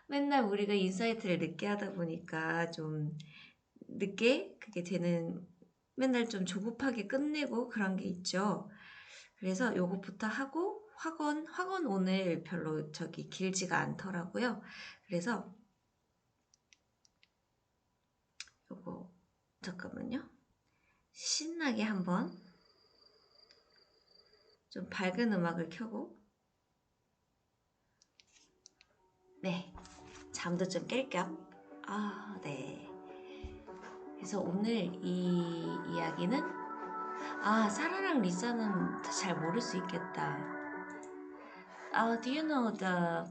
맨날 우리가 인사이트를 늦게 하다 보니까 좀 늦게 그게 되는, 맨날 좀 조급하게 끝내고 그런 게 있죠. 그래서 요것부터 하고 학원 오늘 별로 저기 길지가 않더라고요. 그래서 요거 잠깐만요. 신나게 한번 좀 밝은 음악을 켜고, 네, 잠도 좀 깰 겸, 네. 그래서 오늘 이 이야기는, 사라랑 리사는 잘 모를 수 있겠다. Do you know the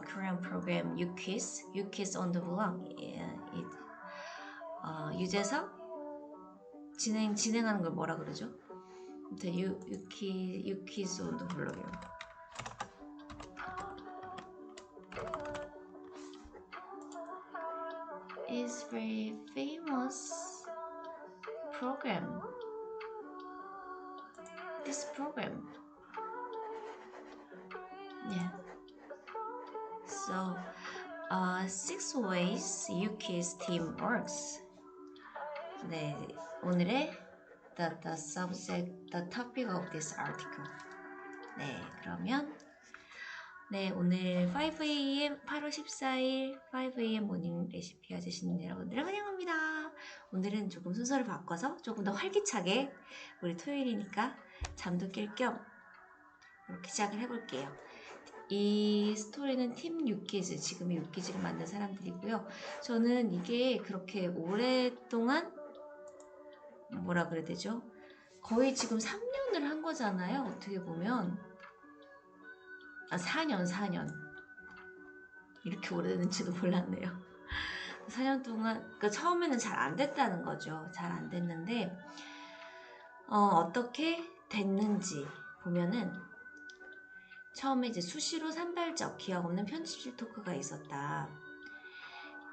Korean program You Kiss? You Kiss on the Block? 유재석 진행하는 걸 뭐라 그러죠? 아무튼 You Kiss on the Block이요. It's very famous program. This program. Yeah. So, 6 ways You Kiss team works. 네, 오늘의 the subject, the topic of this article. 네, 그러면 네, 오늘 5am 8월 14일 5am 모닝 레시피 가지신 여러분들을 환영합니다. 오늘은 조금 순서를 바꿔서 조금 더 활기차게, 우리 토요일이니까 잠도 깰 겸 이렇게 시작을 해볼게요. 이 스토리는 팀 유키즈, 지금 유키즈를 만든 사람들이고요. 저는 이게 그렇게 오랫동안 뭐라 그래야 되죠? 거의 지금 3년을 한 거잖아요. 어떻게 보면 4년 이렇게 오래됐는지도 몰랐네요. 4년 동안, 그러니까 처음에는 잘 안 됐다는 거죠. 잘 안 됐는데 어떻게 됐는지 보면은, 처음에 이제 수시로 산발적 기억 없는 편집실 토크가 있었다.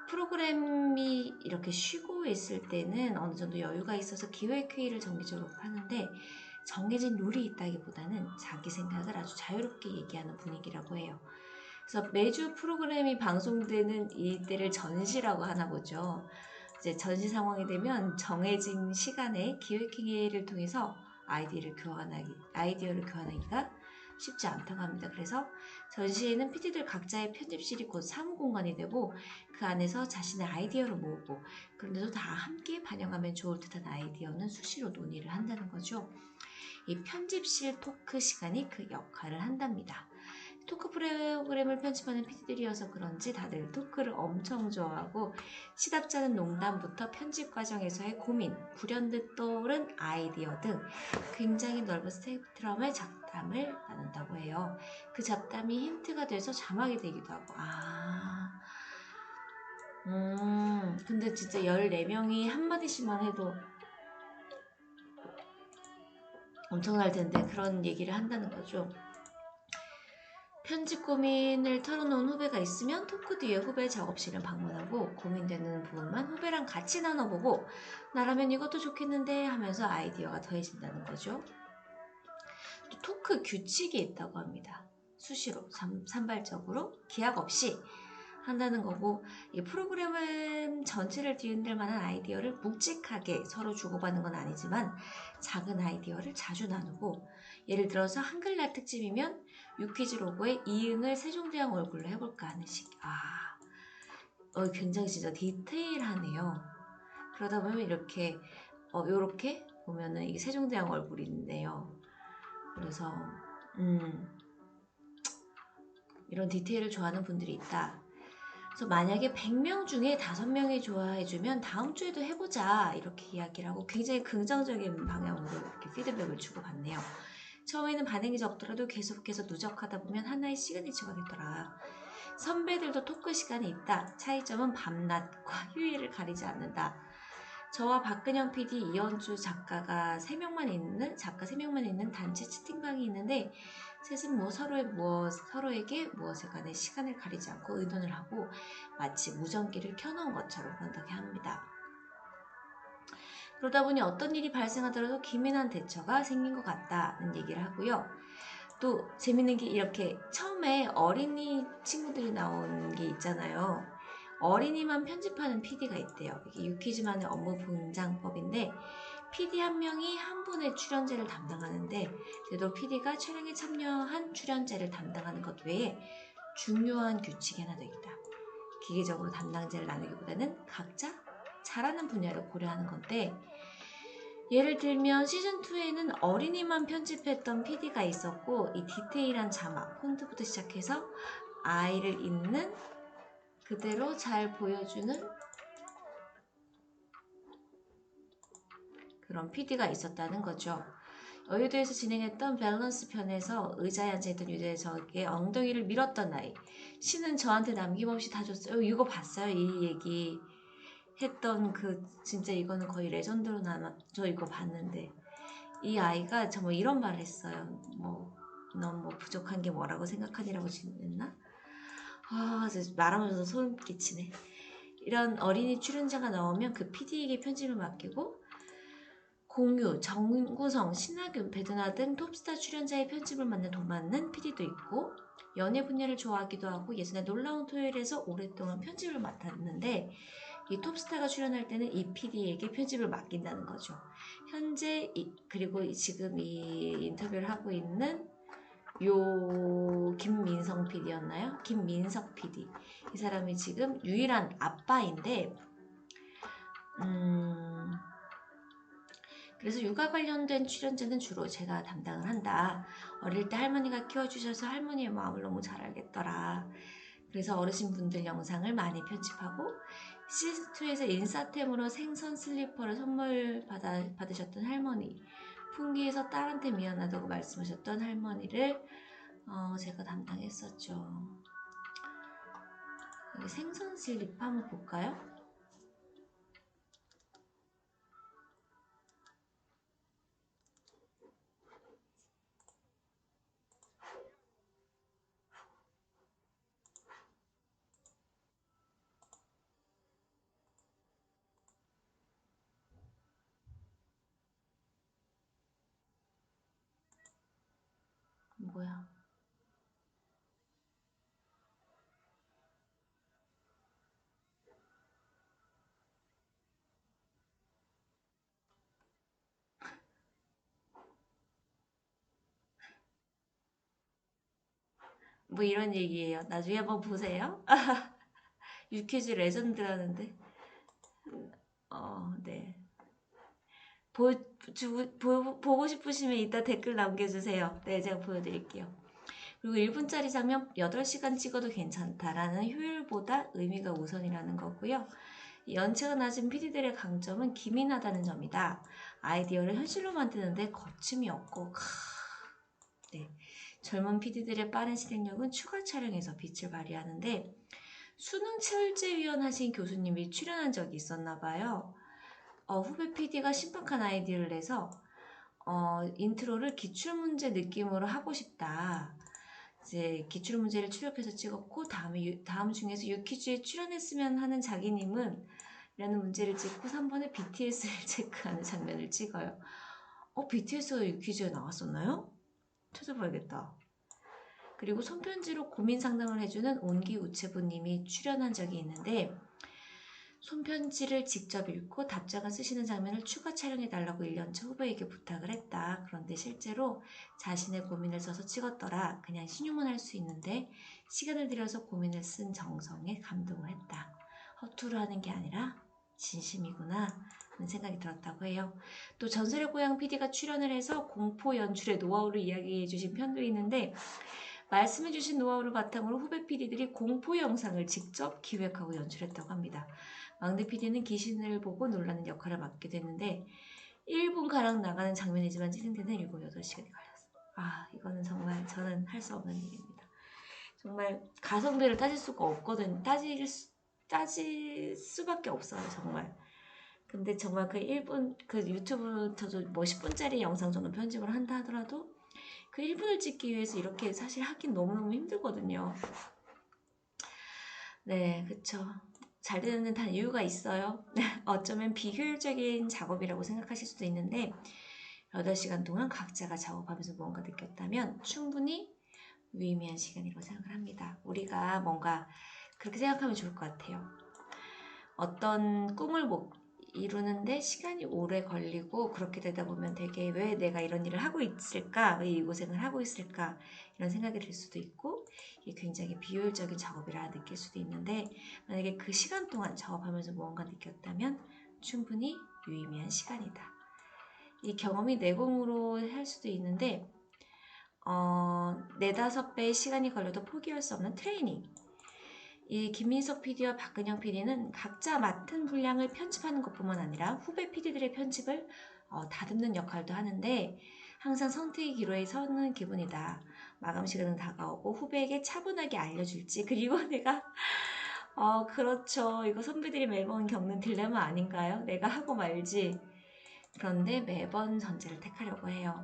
프로그램이 이렇게 쉬고 있을 때는 어느 정도 여유가 있어서 기획회의를 정기적으로 하는데, 정해진 룰이 있다기보다는 자기 생각을 아주 자유롭게 얘기하는 분위기라고 해요. 그래서 매주 프로그램이 방송되는 이때를 전시라고 하나 보죠. 이제 전시 상황이 되면 정해진 시간에 기획회의를 통해서 아이디어를 교환하기가 쉽지 않다고 합니다. 그래서 전시에는 PD들 각자의 편집실이 곧 사무공간이 되고, 그 안에서 자신의 아이디어를 모으고, 그런데도 다 함께 반영하면 좋을 듯한 아이디어는 수시로 논의를 한다는 거죠. 이 편집실 토크 시간이 그 역할을 한답니다. 토크 프로그램을 편집하는 PD들이어서 그런지 다들 토크를 엄청 좋아하고, 시답잖은 농담부터 편집 과정에서의 고민, 불현듯 떠오른 아이디어 등 굉장히 넓은 스펙트럼의 잡담을 나눈다고 해요. 그 잡담이 힌트가 돼서 자막이 되기도 하고. 근데 진짜 14명이 한마디씩만 해도 엄청날 텐데 그런 얘기를 한다는 거죠. 편집 고민을 털어놓은 후배가 있으면 토크 뒤에 후배 작업실을 방문하고 고민되는 부분만 후배랑 같이 나눠보고, 나라면 이것도 좋겠는데 하면서 아이디어가 더해진다는 거죠. 또 토크 규칙이 있다고 합니다. 수시로 산발적으로 기약 없이 한다는 거고, 이 프로그램은 전체를 뒤흔들 만한 아이디어를 묵직하게 서로 주고받는 건 아니지만 작은 아이디어를 자주 나누고, 예를 들어서 한글날 특집이면 유퀴즈 로고에 이응을 세종대왕 얼굴로 해볼까 하는 식. 굉장히 진짜 디테일하네요. 그러다 보면 이렇게 요렇게 보면은 이게 세종대왕 얼굴이 있는데요. 그래서 이런 디테일을 좋아하는 분들이 있다. 그래서 만약에 100명 중에 5명이 좋아해주면 다음 주에도 해보자 이렇게 이야기를 하고, 굉장히 긍정적인 방향으로 이렇게 피드백을 주고받네요. 처음에는 반응이 적더라도 계속해서 누적하다 보면 하나의 시그니처가 됐더라. 선배들도 토크 시간이 있다. 차이점은 밤낮과 휴일을 가리지 않는다. 저와 박근영 PD, 이현주 작가 3명만 있는 단체 채팅방이 있는데, 셋은 서로에게 무엇에 관해 시간을 가리지 않고 의논을 하고 마치 무전기를 켜놓은 것처럼 그런다고 합니다. 그러다 보니 어떤 일이 발생하더라도 기민한 대처가 생긴 것 같다는 얘기를 하고요. 또 재밌는 게 이렇게 처음에 어린이 친구들이 나온 게 있잖아요. 어린이만 편집하는 PD가 있대요. 이게 유퀴즈만의 업무 분장법인데 PD 한 명이 한 분의 출연자를 담당하는데 되도록 PD가 촬영에 참여한 출연자를 담당하는 것 외에 중요한 규칙이 하나 더 있다. 기계적으로 담당자를 나누기보다는 각자 잘하는 분야를 고려하는 건데 예를 들면 시즌2에는 어린이만 편집했던 PD가 있었고 이 디테일한 자막, 폰트부터 시작해서 아이를 있는 그대로 잘 보여주는 그런 PD가 있었다는 거죠. 여의도에서 진행했던 밸런스 편에서 의자에 앉아있던 유재석의 엉덩이를 밀었던 아이. 씨는 저한테 남김없이 다 줬어요. 이거 봤어요? 이 얘기 했던 그 진짜 이거는 거의 레전드로 남아. 저 이거 봤는데 이 아이가 정말 이런 말을 했어요. 넌 부족한 게 뭐라고 생각하니라고 했나? 말하면서 소름 끼치네. 이런 어린이 출연자가 나오면 그 PD에게 편집을 맡기고 공유, 정구성, 신하균, 배두나 등 톱스타 출연자의 편집을 맡는 PD도 있고 연예 분야를 좋아하기도 하고 예전에 놀라운 토요일에서 오랫동안 편집을 맡았는데 이 톱스타가 출연할 때는 이 PD에게 편집을 맡긴다는 거죠. 현재 그리고 지금 이 인터뷰를 하고 있는 김민성 PD였나요? 김민석 PD. 이 사람이 지금 유일한 아빠인데 그래서 육아 관련된 출연자는 주로 제가 담당을 한다. 어릴 때 할머니가 키워주셔서 할머니의 마음을 너무 잘 알겠더라. 그래서 어르신분들 영상을 많이 편집하고 시즌2에서 인싸템으로 생선 슬리퍼를 선물 받으셨던 할머니, 풍기에서 딸한테 미안하다고 말씀하셨던 할머니를 제가 담당했었죠. 여기 생선 슬리퍼 한번 볼까요? 뭐야? 뭐 이런 얘기예요. 나중에 한번 보세요. 유퀴즈 레전드라는데. 네. 보고 싶으시면 이따 댓글 남겨주세요. 네, 제가 보여드릴게요. 그리고 1분짜리 장면 8시간 찍어도 괜찮다라는 효율보다 의미가 우선이라는 거고요. 연체가 낮은 PD들의 강점은 기민하다는 점이다. 아이디어를 현실로 만드는데 거침이 없고 네. 젊은 PD들의 빠른 실행력은 추가 촬영에서 빛을 발휘하는데 수능 철제위원 하신 교수님이 출연한 적이 있었나 봐요. 후배 PD가 신박한 아이디어를 내서 인트로를 기출문제 느낌으로 하고 싶다. 이제 기출문제를 추격해서 찍었고 다음 중에서 유퀴즈에 출연했으면 하는 자기님은 라는 문제를 찍고 3번에 BTS를 체크하는 장면을 찍어요. BTS가 유퀴즈에 나왔었나요? 찾아봐야겠다. 그리고 손편지로 고민 상담을 해주는 온기 우체부님이 출연한 적이 있는데 손편지를 직접 읽고 답장을 쓰시는 장면을 추가 촬영해달라고 1년차 후배에게 부탁을 했다. 그런데 실제로 자신의 고민을 써서 찍었더라. 그냥 신용만 할 수 있는데 시간을 들여서 고민을 쓴 정성에 감동을 했다. 허투루 하는 게 아니라 진심이구나 하는 생각이 들었다고 해요. 또 전설의 고향 PD가 출연을 해서 공포 연출의 노하우를 이야기해 주신 편도 있는데 말씀해주신 노하우를 바탕으로 후배 PD들이 공포 영상을 직접 기획하고 연출했다고 합니다. 막내 PD는 귀신을 보고 놀라는 역할을 맡게 됐는데 1분가량 나가는 장면이지만 찍는 데는 7, 8시간이 걸렸어. 이거는 정말 저는 할 수 없는 일입니다. 정말 가성비를 따질 수가 없거든. 따질 수밖에 없어요. 정말. 근데 정말 그 1분 그 유튜브 저도 10분짜리 영상 정도 편집을 한다 하더라도 그 1분을 찍기 위해서 이렇게 사실 하긴 너무너무 힘들거든요. 네, 그쵸. 잘 되는 데는 다 이유가 있어요. 어쩌면 비효율적인 작업이라고 생각하실 수도 있는데 8시간 동안 각자가 작업하면서 뭔가 느꼈다면 충분히 유의미한 시간이라고 생각을 합니다. 우리가 뭔가 그렇게 생각하면 좋을 것 같아요. 어떤 꿈을 이루는데 시간이 오래 걸리고 그렇게 되다 보면 되게 왜 내가 이런 일을 하고 있을까? 왜 이 고생을 하고 있을까? 이런 생각이 들 수도 있고 이게 굉장히 비효율적인 작업이라 느낄 수도 있는데 만약에 그 시간 동안 작업하면서 무언가 느꼈다면 충분히 유의미한 시간이다. 이 경험이 내공으로 할 수도 있는데 4~5배의 시간이 걸려도 포기할 수 없는 트레이닝. 이 김민석 PD와 박근영 PD는 각자 맡은 분량을 편집하는 것뿐만 아니라 후배 PD들의 편집을 다듬는 역할도 하는데 항상 선택의 기로에 서는 기분이다. 마감 시간은 다가오고 후배에게 차분하게 알려줄지 그리고 내가 그렇죠. 이거 선배들이 매번 겪는 딜레마 아닌가요? 내가 하고 말지. 그런데 매번 전제를 택하려고 해요.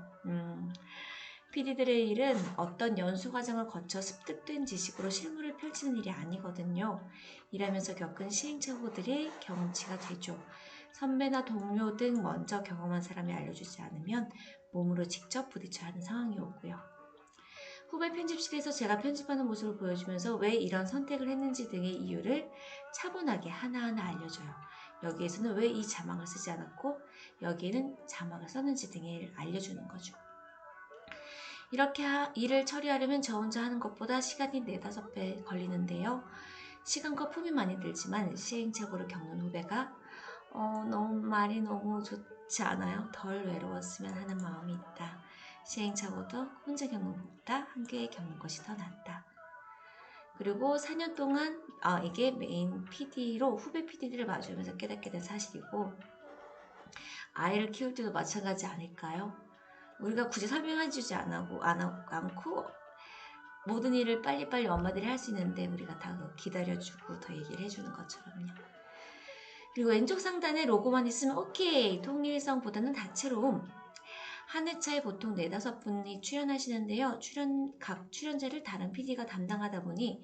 PD들의 일은 어떤 연수 과정을 거쳐 습득된 지식으로 실무를 펼치는 일이 아니거든요. 일하면서 겪은 시행착오들이 경험치가 되죠. 선배나 동료 등 먼저 경험한 사람이 알려주지 않으면 몸으로 직접 부딪혀야 하는 상황이 오고요. 후배 편집실에서 제가 편집하는 모습을 보여주면서 왜 이런 선택을 했는지 등의 이유를 차분하게 하나하나 알려줘요. 여기에서는 왜 이 자막을 쓰지 않았고 여기에는 자막을 썼는지 등을 알려주는 거죠. 이렇게 일을 처리하려면 저 혼자 하는 것보다 시간이 4~5배 걸리는데요. 시간과 품이 많이 들지만 시행착오를 겪는 후배가 말이 너무 좋지 않아요? 덜 외로웠으면 하는 마음이 있다. 시행착오도 혼자 겪는 것보다 함께 겪는 것이 더 낫다. 그리고 4년 동안 이게 메인 PD로 후배 PD들을 마주하면서 깨닫게 된 사실이고 아이를 키울 때도 마찬가지 아닐까요? 우리가 굳이 설명해주지 않고 모든 일을 빨리빨리 엄마들이 할 수 있는데 우리가 다 기다려주고 더 얘기를 해주는 것처럼요. 그리고 왼쪽 상단에 로고만 있으면 오케이! 통일성보다는 다채로움. 한 회차에 보통 4~5분이 출연하시는데요. 각 출연자를 다른 PD가 담당하다 보니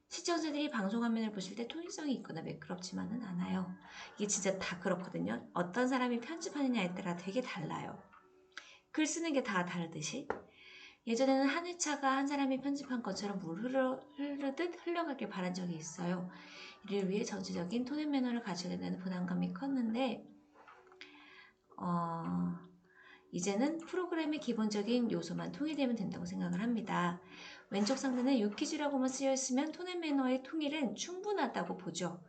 시청자들이 방송 화면을 보실 때 통일성이 있거나 매끄럽지만은 않아요. 이게 진짜 다 그렇거든요. 어떤 사람이 편집하느냐에 따라 되게 달라요. 글 쓰는 게 다 다르듯이 예전에는 한 회차가 한 사람이 편집한 것처럼 물 흐르듯 흘러가길 바란 적이 있어요. 이를 위해 전체적인 톤 앤 매너를 가져야 된다는 부담감이 컸는데 이제는 프로그램의 기본적인 요소만 통일되면 된다고 생각을 합니다. 왼쪽 상단에 유퀴즈라고만 쓰여있으면 톤 앤 매너의 통일은 충분하다고 보죠.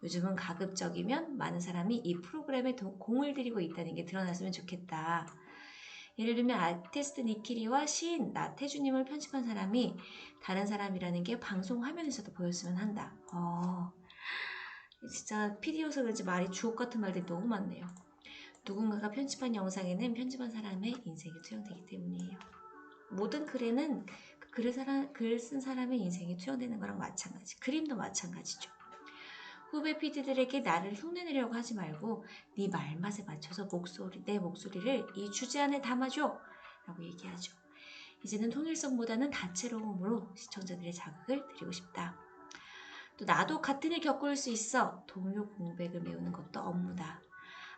요즘은 가급적이면 많은 사람이 이 프로그램에 공을 들이고 있다는 게 드러났으면 좋겠다. 예를 들면 아티스트 니키리와 시인 나태주님을 편집한 사람이 다른 사람이라는 게 방송 화면에서도 보였으면 한다. 진짜 PD여서 그런지 말이 주옥 같은 말들이 너무 많네요. 누군가가 편집한 영상에는 편집한 사람의 인생이 투영되기 때문이에요. 모든 글에는 글 쓴 사람의 인생이 투영되는 거랑 마찬가지. 그림도 마찬가지죠. 후배 PD들에게 나를 흉내내려고 하지 말고 네 말맛에 맞춰서 내 목소리를 이 주제 안에 담아줘 라고 얘기하죠. 이제는 통일성보다는 다채로움으로 시청자들의 자극을 드리고 싶다. 또 나도 같은 일 겪을 수 있어. 동료 공백을 메우는 것도 업무다.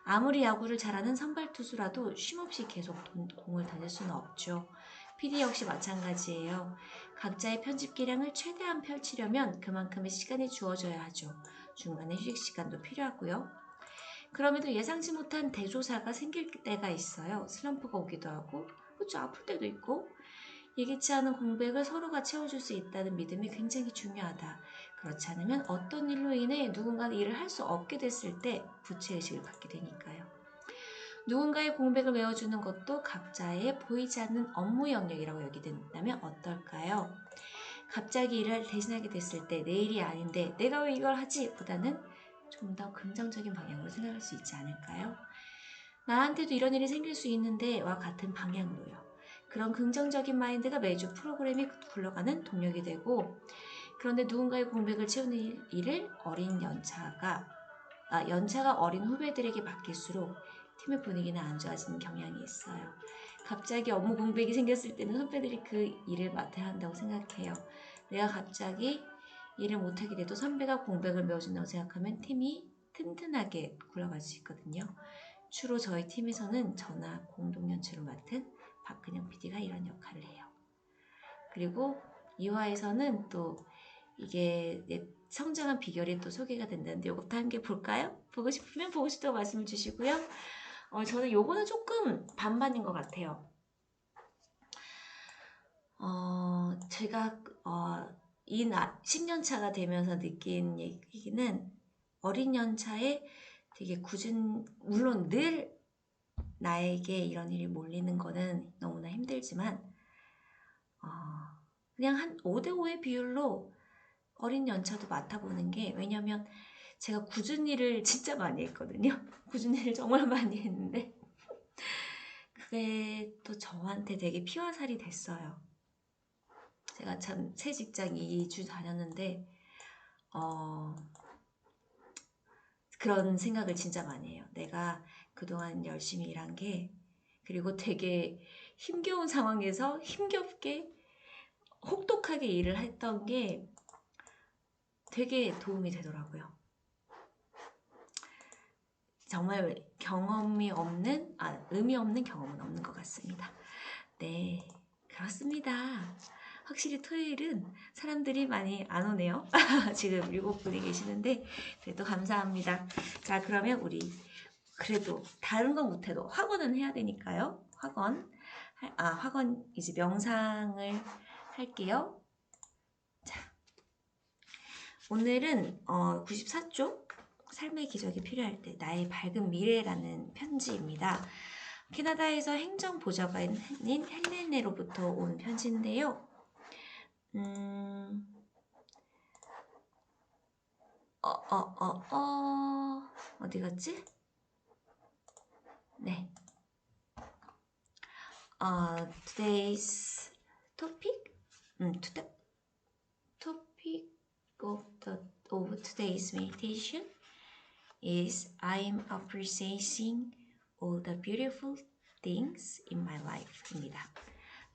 아무리 야구를 잘하는 선발 투수라도 쉼없이 계속 공을 던질 수는 없죠. PD 역시 마찬가지예요. 각자의 편집 기량을 최대한 펼치려면 그만큼의 시간이 주어져야 하죠. 중간에 휴식 시간도 필요하고요. 그럼에도 예상치 못한 대조사가 생길 때가 있어요. 슬럼프가 오기도 하고 그렇죠. 아플 때도 있고 예기치 않은 공백을 서로가 채워줄 수 있다는 믿음이 굉장히 중요하다. 그렇지 않으면 어떤 일로 인해 누군가 일을 할 수 없게 됐을 때 부채의식을 갖게 되니까요. 누군가의 공백을 메워주는 것도 각자의 보이지 않는 업무 영역이라고 여기된다면 어떨까요? 갑자기 일을 대신하게 됐을 때 내 일이 아닌데 내가 왜 이걸 하지? 보다는 좀 더 긍정적인 방향으로 생각할 수 있지 않을까요? 나한테도 이런 일이 생길 수 있는데 와 같은 방향으로요. 그런 긍정적인 마인드가 매주 프로그램이 굴러가는 동력이 되고 그런데 누군가의 공백을 채우는 일을 연차가 어린 후배들에게 맡길수록 팀의 분위기는 안 좋아지는 경향이 있어요. 갑자기 업무 공백이 생겼을 때는 선배들이 그 일을 맡아야 한다고 생각해요. 내가 갑자기 일을 못하게 돼도 선배가 공백을 메워준다고 생각하면 팀이 튼튼하게 굴러갈 수 있거든요. 주로 저희 팀에서는 저나 공동 연출을 맡은 박근영 PD가 이런 역할을 해요. 그리고 2화에서는 또 이게 성장한 비결이 또 소개가 된다는데 이것도 함께 볼까요? 보고 싶으면 보고 싶다고 말씀을 주시고요. 저는 요거는 조금 반반인 것 같아요. 제가 이 10년차가 되면서 느낀 얘기는 어린 연차에 되게 굳은, 물론 늘 나에게 이런 일이 몰리는 거는 너무나 힘들지만 그냥 한 5대5의 비율로 어린 연차도 맡아보는 게, 왜냐면 제가 굳은 일을 진짜 많이 했거든요. 굳은 일을 정말 많이 했는데 그게 또 저한테 되게 피와 살이 됐어요. 제가 참 새 직장 2주 다녔는데 그런 생각을 진짜 많이 해요. 내가 그동안 열심히 일한 게, 그리고 되게 힘겨운 상황에서 힘겹게 혹독하게 일을 했던 게 되게 도움이 되더라고요. 정말 경험이 없는, 의미 없는 경험은 없는 것 같습니다. 네, 그렇습니다. 확실히 토요일은 사람들이 많이 안 오네요. 지금 7분이 계시는데 그래도 감사합니다. 자, 그러면 우리 그래도 다른 건 못해도 학원은 해야 되니까요. 학원 이제 명상을 할게요. 자, 오늘은 94쪽 삶의 기적이 필요할 때 나의 밝은 미래라는 편지입니다. 캐나다에서 행정보좌관인 헬레네로부터 온 편지인데요. 어디 갔지? 네. Today's topic? Topic of today's meditation is I'm appreciating all the beautiful things in my life입니다.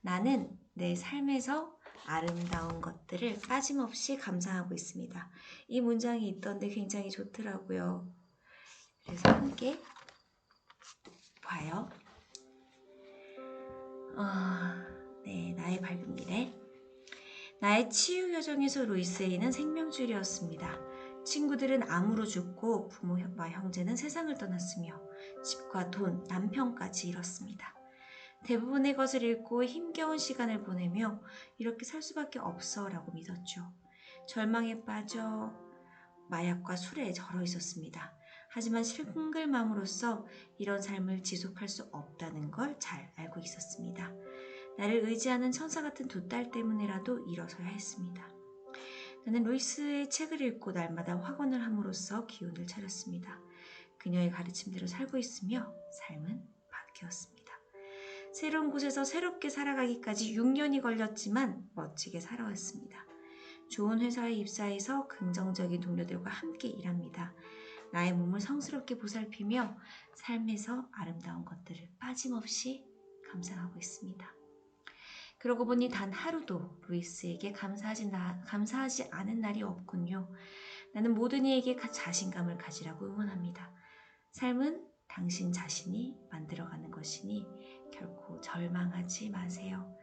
나는 내 삶에서 아름다운 것들을 빠짐없이 감상하고 있습니다. 이 문장이 있던데 굉장히 좋더라고요. 그래서 함께 봐요. 네, 나의 밝은 미래. 나의 치유 여정에서 루이스에이는 생명줄이었습니다. 친구들은 암으로 죽고 부모와 형제는 세상을 떠났으며 집과 돈, 남편까지 잃었습니다. 대부분의 것을 잃고 힘겨운 시간을 보내며 이렇게 살 수밖에 없어 라고 믿었죠. 절망에 빠져 마약과 술에 절어 있었습니다. 하지만 싱글맘으로서 이런 삶을 지속할 수 없다는 걸 잘 알고 있었습니다. 나를 의지하는 천사 같은 두 딸 때문에라도 일어서야 했습니다. 나는 루이스의 책을 읽고 날마다 확언을 함으로써 기운을 차렸습니다. 그녀의 가르침대로 살고 있으며 삶은 바뀌었습니다. 새로운 곳에서 새롭게 살아가기까지 6년이 걸렸지만 멋지게 살아왔습니다. 좋은 회사에 입사해서 긍정적인 동료들과 함께 일합니다. 나의 몸을 성스럽게 보살피며 삶에서 아름다운 것들을 빠짐없이 감상하고 있습니다. 그러고 보니 단 하루도 루이스에게 감사하지 않은 날이 없군요. 나는 모든 이에게 자신감을 가지라고 응원합니다. 삶은 당신 자신이 만들어가는 것이니 결코 절망하지 마세요.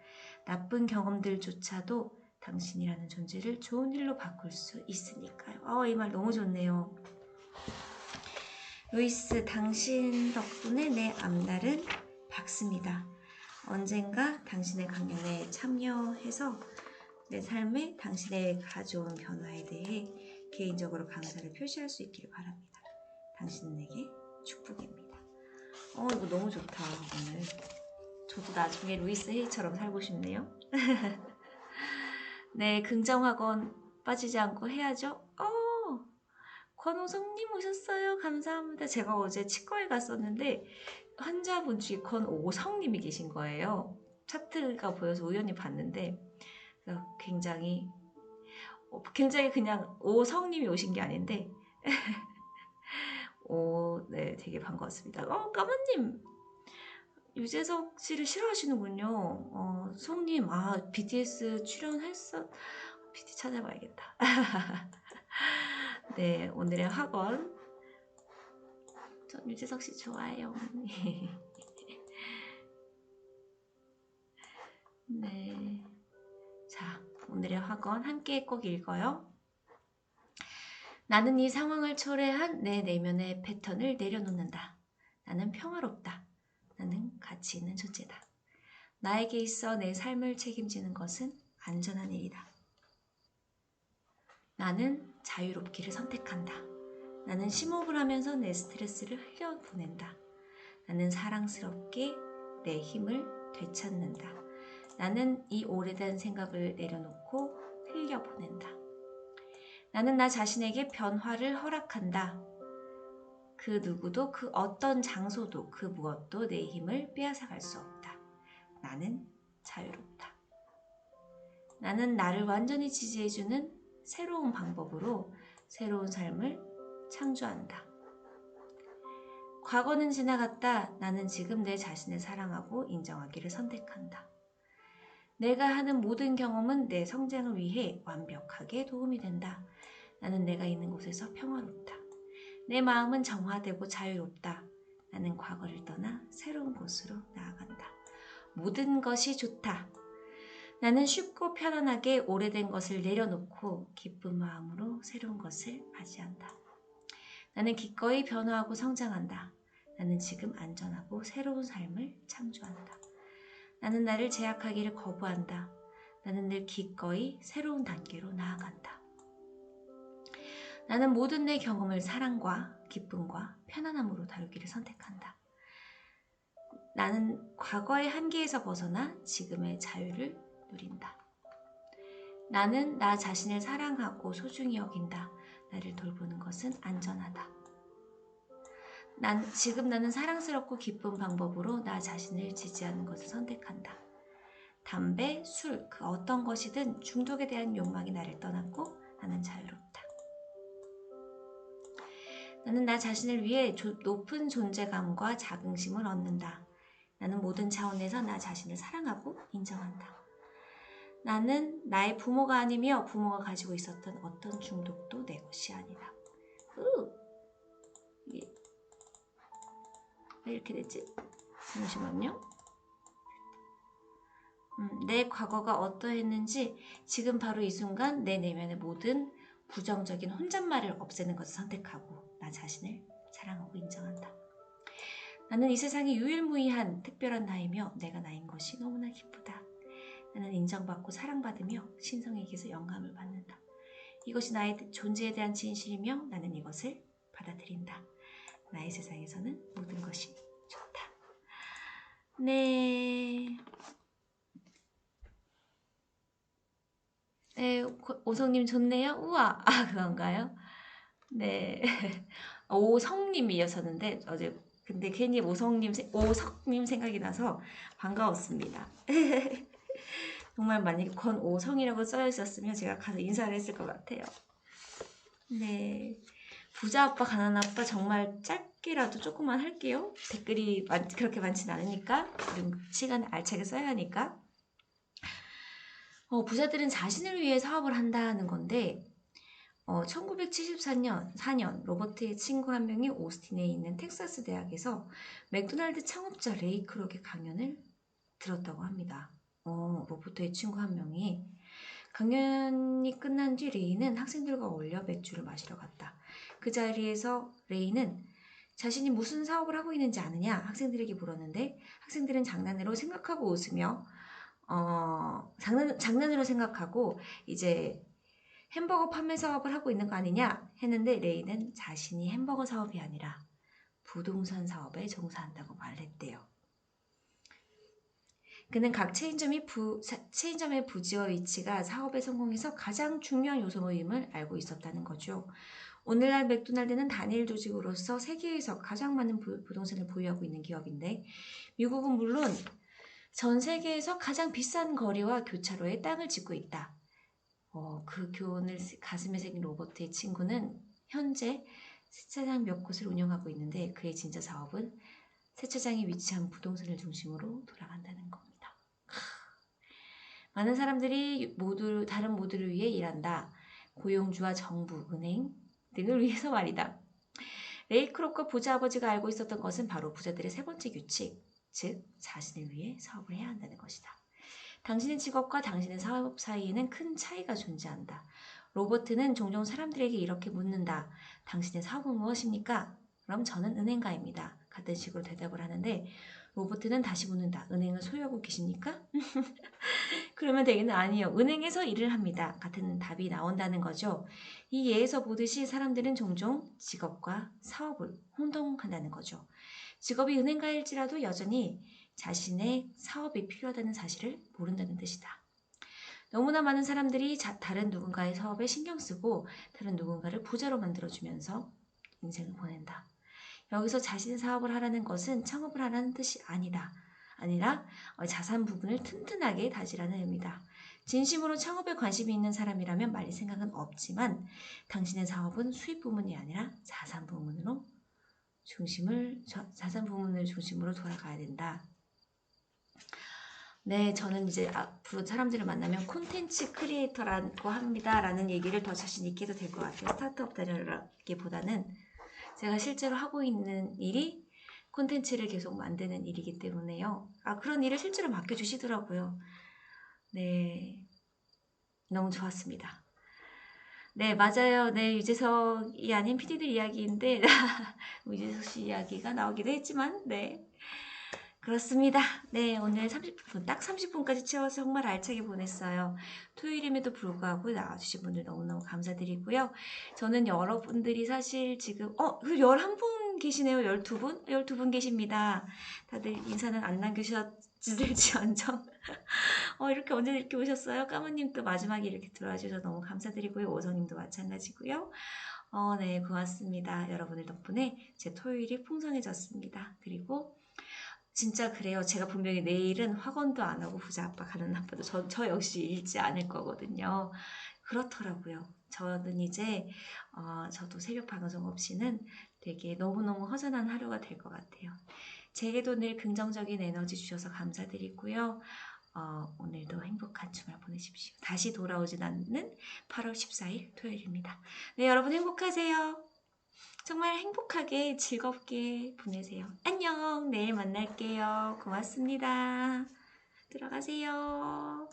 나쁜 경험들조차도 당신이라는 존재를 좋은 일로 바꿀 수 있으니까요. 이 말 너무 좋네요. 루이스, 당신 덕분에 내 앞날은 밝습니다. 언젠가 당신의 강연에 참여해서 내 삶에 당신의 가져온 변화에 대해 개인적으로 감사를 표시할 수 있기를 바랍니다. 당신에게 축복입니다. 이거 너무 좋다. 오늘 저도 나중에 루이스 헤이처럼 살고 싶네요. 네, 긍정학원 빠지지 않고 해야죠. 권호성님 오셨어요. 감사합니다. 제가 어제 치과에 갔었는데 환자분 중에 권오성님이 계신 거예요. 차트가 보여서 우연히 봤는데 굉장히 그냥 오성님이 오신 게 아닌데 네, 되게 반가웠습니다. 까마님, 유재석 씨를 싫어하시는군요. 성님, BTS 출연했어. BT 찾아봐야겠다. 네, 오늘의 학원 전 유재석 씨 좋아해요. 네. 자, 오늘의 확언 함께 꼭 읽어요. 나는 이 상황을 초래한 내 내면의 패턴을 내려놓는다. 나는 평화롭다. 나는 가치 있는 존재다. 나에게 있어 내 삶을 책임지는 것은 안전한 일이다. 나는 자유롭기를 선택한다. 나는 심호흡을 하면서 내 스트레스를 흘려보낸다. 나는 사랑스럽게 내 힘을 되찾는다. 나는 이 오래된 생각을 내려놓고 흘려보낸다. 나는 나 자신에게 변화를 허락한다. 그 누구도 그 어떤 장소도 그 무엇도 내 힘을 빼앗아갈 수 없다. 나는 자유롭다. 나는 나를 완전히 지지해주는 새로운 방법으로 새로운 삶을 창조한다. 과거는 지나갔다. 나는 지금 내 자신을 사랑하고 인정하기를 선택한다. 내가 하는 모든 경험은 내 성장을 위해 완벽하게 도움이 된다. 나는 내가 있는 곳에서 평화롭다. 내 마음은 정화되고 자유롭다. 나는 과거를 떠나 새로운 곳으로 나아간다. 모든 것이 좋다. 나는 쉽고 편안하게 오래된 것을 내려놓고 기쁜 마음으로 새로운 것을 맞이한다. 나는 기꺼이 변화하고 성장한다. 나는 지금 안전하고 새로운 삶을 창조한다. 나는 나를 제약하기를 거부한다. 나는 늘 기꺼이 새로운 단계로 나아간다. 나는 모든 내 경험을 사랑과 기쁨과 편안함으로 다루기를 선택한다. 나는 과거의 한계에서 벗어나 지금의 자유를 누린다. 나는 나 자신을 사랑하고 소중히 여긴다. 나를 돌보는 것은 안전하다. 지금 나는 사랑스럽고 기쁜 방법으로 나 자신을 지지하는 것을 선택한다. 담배, 술, 그 어떤 것이든 중독에 대한 욕망이 나를 떠났고 나는 자유롭다. 나는 나 자신을 위해 높은 존재감과 자긍심을 얻는다. 나는 모든 차원에서 나 자신을 사랑하고 인정한다. 나는 나의 부모가 아니며 부모가 가지고 있었던 어떤 중독도 내 것이 아니다. 이게 왜 이렇게 됐지? 잠시만요. 내 과거가 어떠했는지 지금 바로 이 순간 내 내면의 모든 부정적인 혼잣말을 없애는 것을 선택하고 나 자신을 사랑하고 인정한다. 나는 이 세상에 유일무이한 특별한 나이며 내가 나인 것이 너무나 기쁘다. 나는 인정받고 사랑받으며 신성에게서 영감을 받는다. 이것이 나의 존재에 대한 진실이며 나는 이것을 받아들인다. 나의 세상에서는 모든 것이 좋다. 네. 네, 오성님 좋네요. 우와, 그런가요? 네. 오성님이었었는데 어제 근데 괜히 오성님 생각이 나서 반가웠습니다. 정말 만약에 권오성이라고 써여 있었으면 제가 가서 인사를 했을 것 같아요. 네. 부자 아빠, 가난 아빠 정말 짧게라도 조금만 할게요. 댓글이 그렇게 많진 않으니까. 그리고 시간을 알차게 써야 하니까. 부자들은 자신을 위해 사업을 한다는 건데 1974년 로버트의 친구 한 명이 오스틴에 있는 텍사스 대학에서 맥도날드 창업자 레이 크록의 강연을 들었다고 합니다. 로버트의 친구 한 명이 강연이 끝난 뒤 레이는 학생들과 어울려 맥주를 마시러 갔다. 그 자리에서 레이는 자신이 무슨 사업을 하고 있는지 아느냐 학생들에게 물었는데 학생들은 장난으로 생각하고 웃으며 장난으로 생각하고 이제 햄버거 판매 사업을 하고 있는 거 아니냐 했는데 레이는 자신이 햄버거 사업이 아니라 부동산 사업에 종사한다고 말했대요. 그는 각 체인점의 부지와 위치가 사업의 성공에서 가장 중요한 요소임을 알고 있었다는 거죠. 오늘날 맥도날드는 단일 조직으로서 세계에서 가장 많은 부동산을 보유하고 있는 기업인데 미국은 물론 전 세계에서 가장 비싼 거리와 교차로에 땅을 짓고 있다. 그 교훈을 가슴에 새긴 로버트의 친구는 현재 세차장 몇 곳을 운영하고 있는데 그의 진짜 사업은 세차장에 위치한 부동산을 중심으로 돌아간다는 겁니다. 많은 사람들이 다른 모두를 위해 일한다. 고용주와 정부, 은행 등을 위해서 말이다. 레이크롭과 부자 아버지가 알고 있었던 것은 바로 부자들의 세 번째 규칙, 즉 자신을 위해 사업을 해야 한다는 것이다. 당신의 직업과 당신의 사업 사이에는 큰 차이가 존재한다. 로버트는 종종 사람들에게 이렇게 묻는다. 당신의 사업은 무엇입니까? 그럼 저는 은행가입니다. 같은 식으로 대답을 하는데 로버트는 다시 묻는다. 은행을 소유하고 계십니까? 그러면 되겠네. 아니요. 은행에서 일을 합니다. 같은 답이 나온다는 거죠. 이 예에서 보듯이 사람들은 종종 직업과 사업을 혼동한다는 거죠. 직업이 은행가일지라도 여전히 자신의 사업이 필요하다는 사실을 모른다는 뜻이다. 너무나 많은 사람들이 다른 누군가의 사업에 신경 쓰고 다른 누군가를 부자로 만들어주면서 인생을 보낸다. 여기서 자신의 사업을 하라는 것은 창업을 하라는 뜻이 아니라 자산 부분을 튼튼하게 다지라는 의미다. 진심으로 창업에 관심이 있는 사람이라면 말릴 생각은 없지만 당신의 사업은 수입 부문이 아니라 자산 부문을 중심으로 돌아가야 된다. 네, 저는 이제 앞으로 사람들을 만나면 콘텐츠 크리에이터라고 합니다. 라는 얘기를 더 자신 있게 해도 될 것 같아요. 스타트업 다녀라기보다는 제가 실제로 하고 있는 일이 콘텐츠를 계속 만드는 일이기 때문에요. 그런 일을 실제로 맡겨주시더라고요. 네, 너무 좋았습니다. 네, 맞아요. 네, 유재석이 아닌 PD들 이야기인데 유재석 씨 이야기가 나오기도 했지만 네, 그렇습니다. 네, 오늘 30분, 딱 30분까지 채워서 정말 알차게 보냈어요. 토요일임에도 불구하고 나와주신 분들 너무너무 감사드리고요. 저는 여러분들이 사실 지금, 11분 계시네요. 12분? 12분 계십니다. 다들 인사는 안 남겨주셨을지언정. 이렇게 언제 이렇게 오셨어요? 까무님도 마지막에 이렇게 들어와 주셔서 너무 감사드리고요. 오성님도 마찬가지고요. 네, 고맙습니다. 여러분들 덕분에 제 토요일이 풍성해졌습니다. 그리고 진짜 그래요. 제가 분명히 내일은 학원도 안 하고 부자 아빠 가는 아빠도 저 역시 읽지 않을 거거든요. 그렇더라고요. 저는 이제 저도 새벽 방송 없이는 되게 너무너무 허전한 하루가 될 것 같아요. 제게도 늘 긍정적인 에너지 주셔서 감사드리고요. 오늘도 행복한 주말 보내십시오. 다시 돌아오진 않는 8월 14일 토요일입니다. 네, 여러분 행복하세요. 정말 행복하게 즐겁게 보내세요. 안녕. 내일 만날게요. 고맙습니다. 들어가세요.